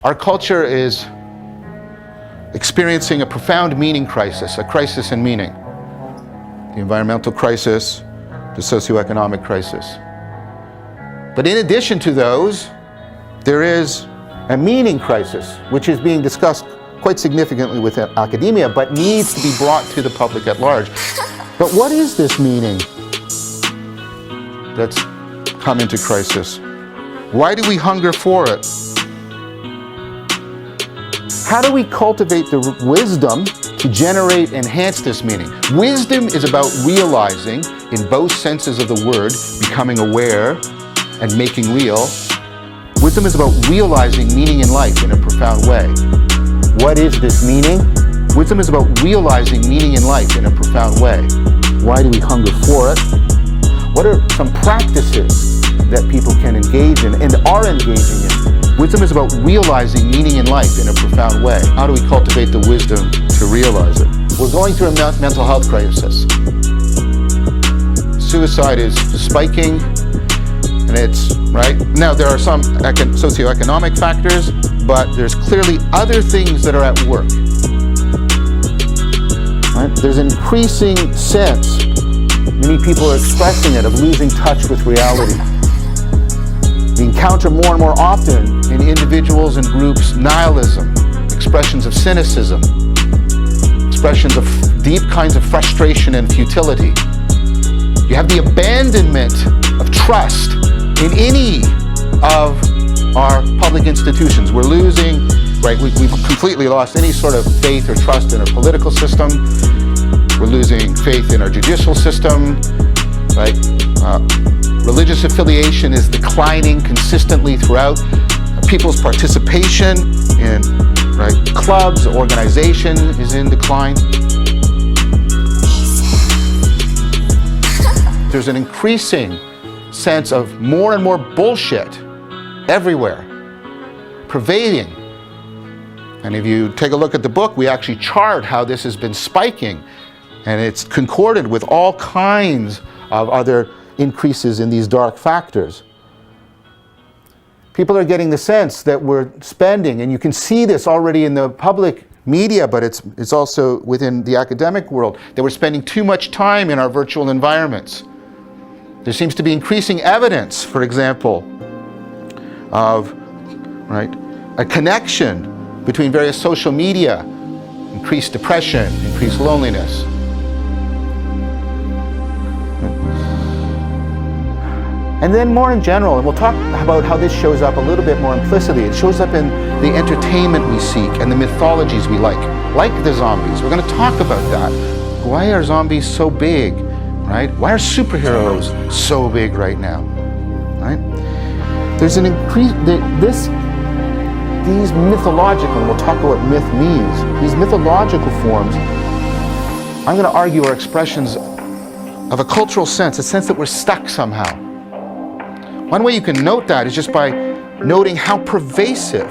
Our culture is experiencing a profound meaning crisis, a crisis in meaning. The environmental crisis, the socioeconomic crisis. But in addition to those, there is a meaning crisis, which is being discussed quite significantly within academia, but needs to be brought to the public at large. But what is this meaning that's come into crisis? Why do we hunger for it? How do we cultivate the wisdom to generate, enhance this meaning? Wisdom is about realizing, in both senses of the word, becoming aware and making real. Wisdom is about realizing meaning in life in a profound way. What is this meaning? Wisdom is about realizing meaning in life in a profound way. Why do we hunger for it? What are some practices that people can engage in and are engaging in? Wisdom is about realizing meaning in life in a profound way. How do we cultivate the wisdom to realize it? We're going through a mental health crisis. Suicide is spiking, and it's, right? Now, there are some socioeconomic factors, but there's clearly other things that are at work. Right? There's an increasing sense, many people are expressing it, of losing touch with reality. We encounter more and more often in individuals and groups nihilism, expressions of cynicism, expressions of deep kinds of frustration and futility. You have the abandonment of trust in any of our public institutions. We're losing, right, we've completely lost any sort of faith or trust in our political system. We're losing faith in our judicial system, right? Religious affiliation is declining consistently throughout. People's participation in, right, clubs, organization is in decline. There's an increasing sense of more and more bullshit everywhere, pervading. And if you take a look at the book, we actually chart how this has been spiking, and it's concorded with all kinds of other increases in these dark factors. People are getting the sense that we're spending, and you can see this already in the public media, but it's also within the academic world, that we're spending too much time in our virtual environments. There seems to be increasing evidence, for example, of, right, a connection between various social media, increased depression, increased loneliness. And then more in general, and we'll talk about how this shows up a little bit more implicitly. It shows up in the entertainment we seek and the mythologies we like the zombies. We're going to talk about that. Why are zombies so big, right? Why are superheroes so big right now, right? There's an increase, these mythological, and we'll talk about what myth means, these mythological forms, I'm going to argue, are expressions of a cultural sense, a sense that we're stuck somehow. One way you can note that is just by noting how pervasive,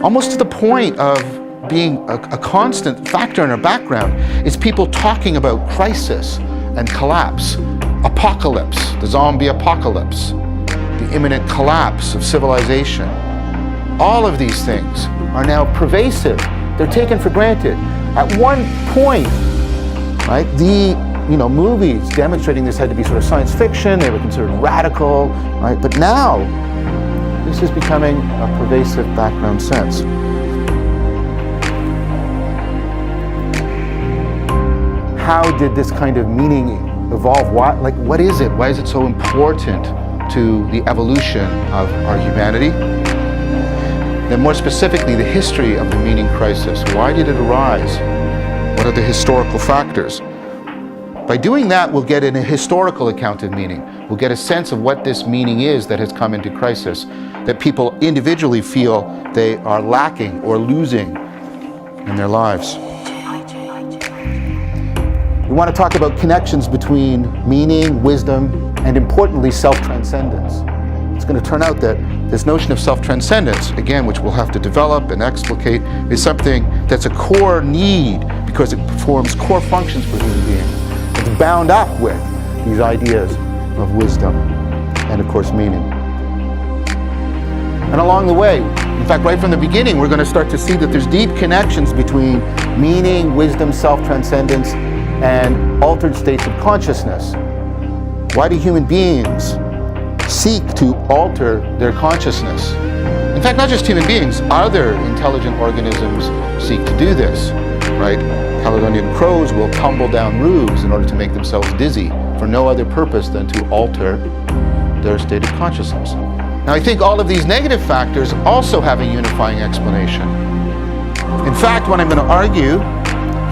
almost to the point of being a constant factor in our background, is people talking about crisis and collapse, apocalypse, the zombie apocalypse, the imminent collapse of civilization. All of these things are now pervasive. They're taken for granted. At one point, right, movies demonstrating this had to be sort of science fiction. They were considered radical, right? But now, this is becoming a pervasive background sense. How did this kind of meaning evolve? What is it? Why is it so important to the evolution of our humanity? Then more specifically, the history of the meaning crisis. Why did it arise? What are the historical factors? By doing that, we'll get a historical account of meaning. We'll get a sense of what this meaning is that has come into crisis, that people individually feel they are lacking or losing in their lives. We want to talk about connections between meaning, wisdom, and importantly, self-transcendence. It's going to turn out that this notion of self-transcendence, again, which we'll have to develop and explicate, is something that's a core need because it performs core functions for human beings. It's bound up with these ideas of wisdom and, of course, meaning. And along the way, we fact, right from the beginning, we're going to start to see that there's deep connections between meaning, wisdom, self-transcendence, and altered states of consciousness. Why do human beings seek to alter their consciousness? In fact, not just human beings, other intelligent organisms seek to do this, right? Caledonian crows will tumble down roofs in order to make themselves dizzy for no other purpose than to alter their state of consciousness. Now, I think all of these negative factors also have a unifying explanation. In fact, what I'm going to argue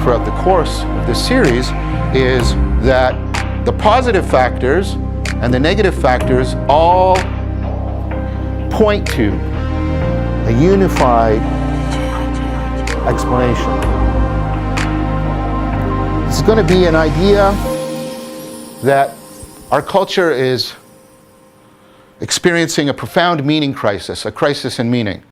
throughout the course of this series is that the positive factors and the negative factors all point to a unified explanation. It's going to be an idea that our culture is experiencing a profound meaning crisis, a crisis in meaning.